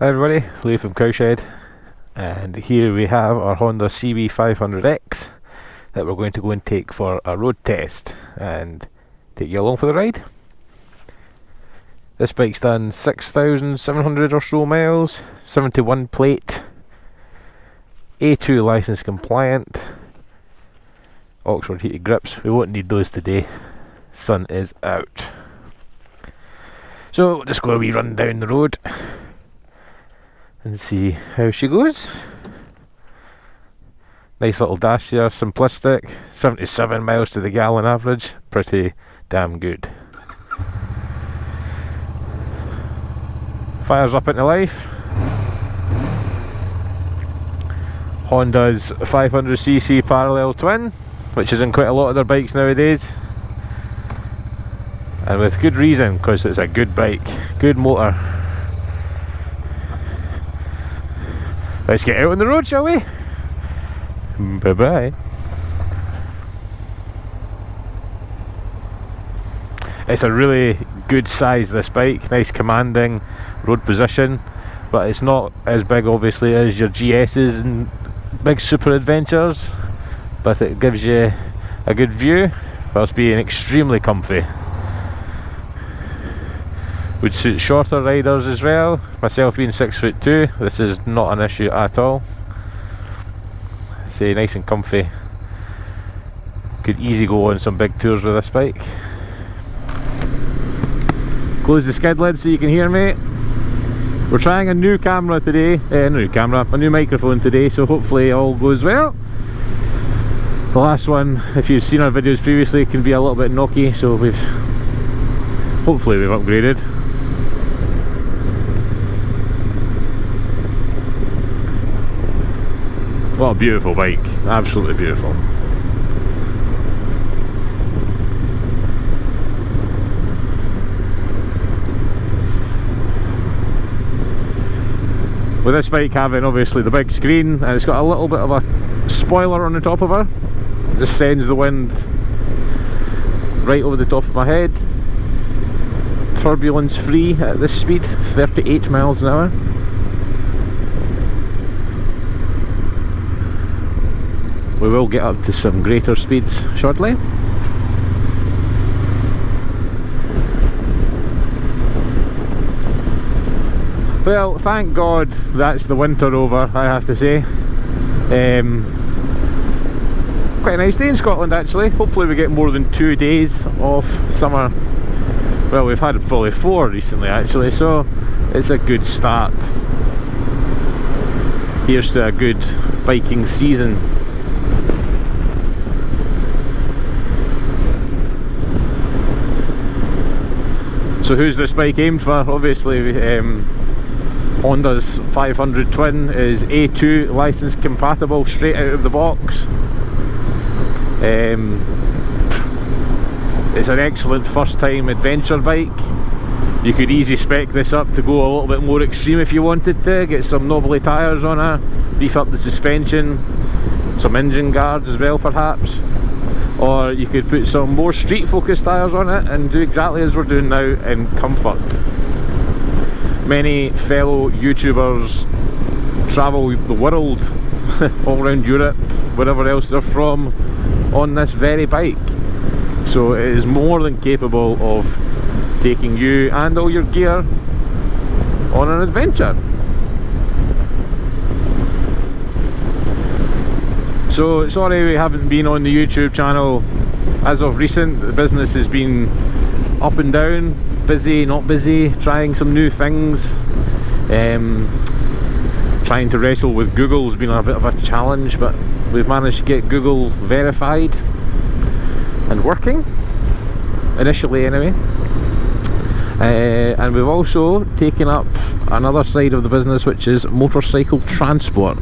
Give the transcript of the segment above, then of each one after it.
Hi everybody, Lee from Cowshed, and here we have our Honda Cb500x that we're going to go and take for a road test and take you along for the ride. This bike's done 6,700 or so miles, 71 plate, A2 license compliant, Oxford heated grips. We won't need those today, sun is out. So we'll just go a wee run down the road and see how she goes. Nice little dash there, simplistic, 77 miles to the gallon average, pretty damn good. Fires up into life. Honda's 500cc parallel twin, which is in quite a lot of their bikes nowadays, and with good reason, because it's a good bike, good motor. Let's get out on the road, shall we? Bye bye. It's a really good size, this bike, nice commanding road position, but it's not as big obviously as your GS's and big super adventures, but it gives you a good view whilst being extremely comfy. Would suit shorter riders as well. Myself being 6'2", this is not an issue at all. Say nice and comfy. Could easy go on some big tours with this bike. Close the skid lid so you can hear me. We're trying a new camera today, a new microphone today, so hopefully all goes well. The last one, if you've seen our videos previously, can be a little bit knocky, so hopefully we've upgraded. What a beautiful bike, absolutely beautiful. With this bike having obviously the big screen, and it's got a little bit of a spoiler on the top of her, it just sends the wind right over the top of my head. Turbulence free at this speed, 38 miles an hour. We will get up to some greater speeds shortly. Well, thank God that's the winter over, I have to say. Quite a nice day in Scotland actually. Hopefully we get more than 2 days of summer. Well, we've had probably 4 recently actually, so it's a good start. Here's to a good biking season. So who's this bike aimed for? Obviously Honda's 500 twin is A2 license compatible straight out of the box. It's an excellent first time adventure bike. You could easily spec this up to go a little bit more extreme if you wanted to, get some knobbly tyres on it, beef up the suspension, some engine guards as well perhaps. Or you could put some more street focused tyres on it and do exactly as we're doing now in comfort. Many fellow YouTubers travel the world, all around Europe, wherever else they're from, on this very bike. So it is more than capable of taking you and all your gear on an adventure. So sorry we haven't been on the YouTube channel as of recent. The business has been up and down, busy, not busy, trying some new things. Trying to wrestle with Google has been a bit of a challenge, but we've managed to get Google verified and working, initially anyway. And we've also taken up another side of the business, which is motorcycle transport.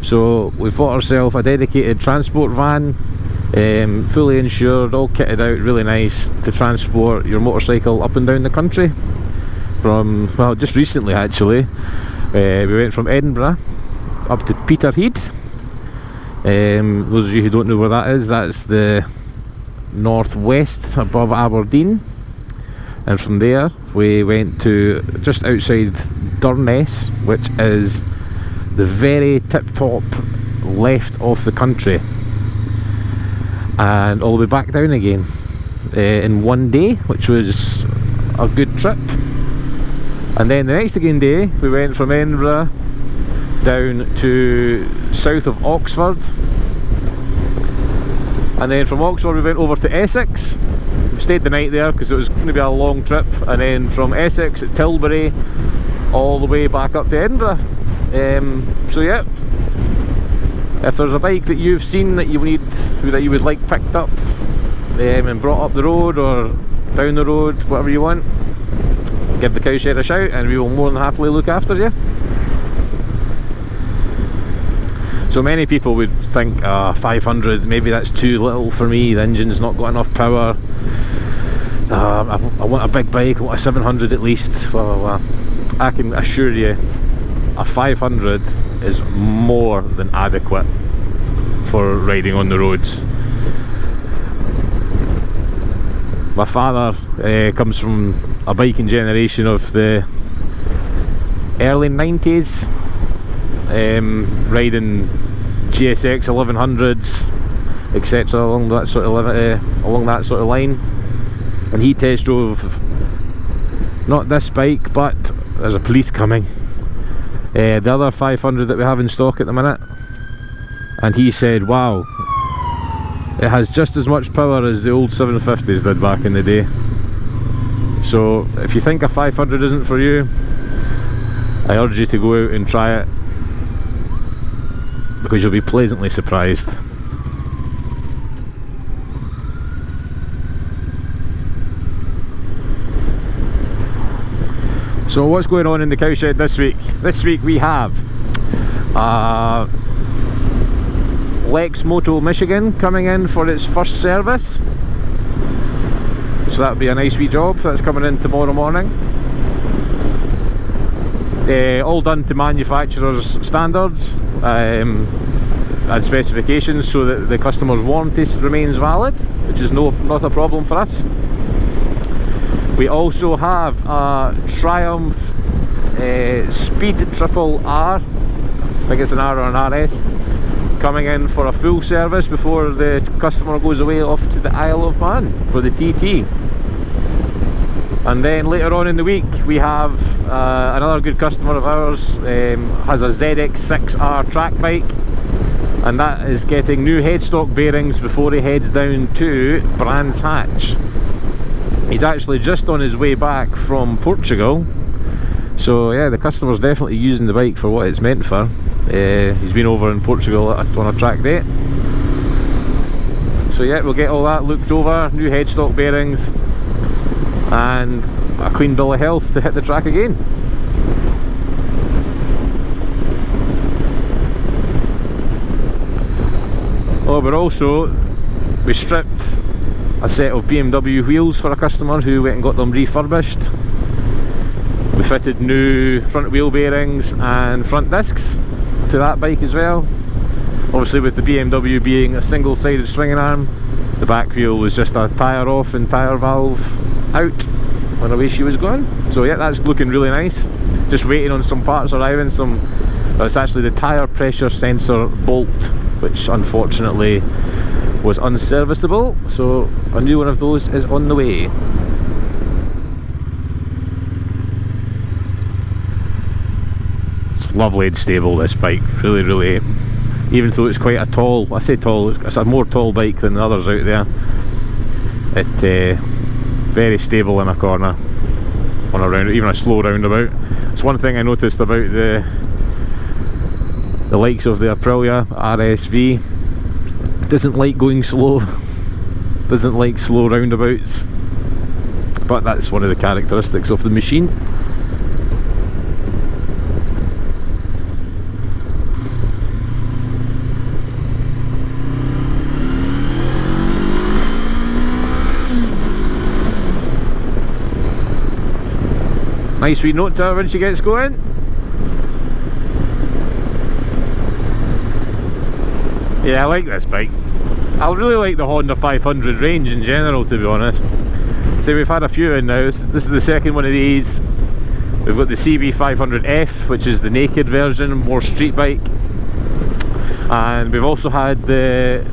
So we've bought ourselves a dedicated transport van, fully insured, all kitted out, really nice, to transport your motorcycle up and down the country. From, well, just recently actually, we went from Edinburgh up to Peterhead. Those of you who don't know where that is, that's the northwest above Aberdeen. and from there we went to just outside Durness, which is the very tip-top left of the country, and all the way back down again in one day, which was a good trip. And then the next again day we went from Edinburgh down to south of Oxford, and then from Oxford we went over to Essex. We stayed the night there because it was going to be a long trip, and then from Essex at Tilbury all the way back up to Edinburgh. So yeah, if there's a bike that you've seen that you would like picked up and brought up the road or down the road, whatever you want, give the Cowshed a shout and we will more than happily look after you. So many people would think 500, maybe that's too little for me, the engine's not got enough power, I want a big bike, I want a 700 at least, blah, blah, blah. I can assure you a 500 is more than adequate for riding on the roads. My father comes from a biking generation of the early 90s, riding GSX 1100s, etc. along that sort of line, and he test drove not this bike, but there's a police coming, the other 500 that we have in stock at the minute, and he said, wow, it has just as much power as the old 750s did back in the day. So if you think a 500 isn't for you, I urge you to go out and try it, because you'll be pleasantly surprised. So what's going on in the Cowshed this week? This week we have Lex Moto Michigan coming in for its first service, so that'll be a nice wee job. That's coming in tomorrow morning. All done to manufacturer's standards and specifications, so that the customer's warranty remains valid, which is not a problem for us. We also have a Triumph Speed Triple R, I think it's an R or an RS, coming in for a full service before the customer goes away off to the Isle of Man for the TT. And then later on in the week we have another good customer of ours, has a ZX6R track bike, and that is getting new headstock bearings before he heads down to Brands Hatch. He's actually just on his way back from Portugal, so yeah, the customer's definitely using the bike for what it's meant for. He's been over in Portugal on a track day, so yeah, we'll get all that looked over, new headstock bearings and a clean bill of health to hit the track again. Oh, but we stripped a set of BMW wheels for a customer who went and got them refurbished. We fitted new front wheel bearings and front discs to that bike as well. Obviously, with the BMW being a single-sided swinging arm, the back wheel was just a tyre off and tyre valve out when away she was going. So yeah, that's looking really nice. Just waiting on some parts arriving. It's actually the tyre pressure sensor bolt, which unfortunately was unserviceable, so a new one of those is on the way. It's lovely and stable, this bike, really, even though it's quite a tall, I say tall, it's a more tall bike than the others out there. It very stable in a corner, on a round, even a slow roundabout. It's one thing I noticed about the likes of the Aprilia RSV. Doesn't like going slow, doesn't like slow roundabouts, but that's one of the characteristics of the machine. Nice wee note to her when she gets going. Yeah, I like this bike. I really like the Honda 500 range in general, to be honest. So we've had a few in now. This is the second one of these. We've got the Cb500F, which is the naked version, more street bike. And we've also had the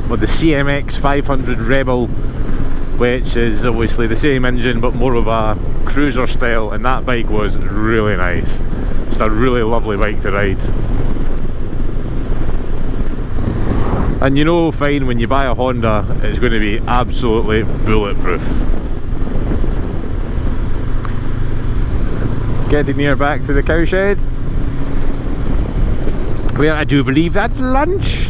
CMX 500 Rebel, which is obviously the same engine but more of a cruiser style, and that bike was really nice. It's a really lovely bike to ride. And you know fine when you buy a Honda it's going to be absolutely bulletproof. Getting near back to the cowshed, where I do believe that's lunch.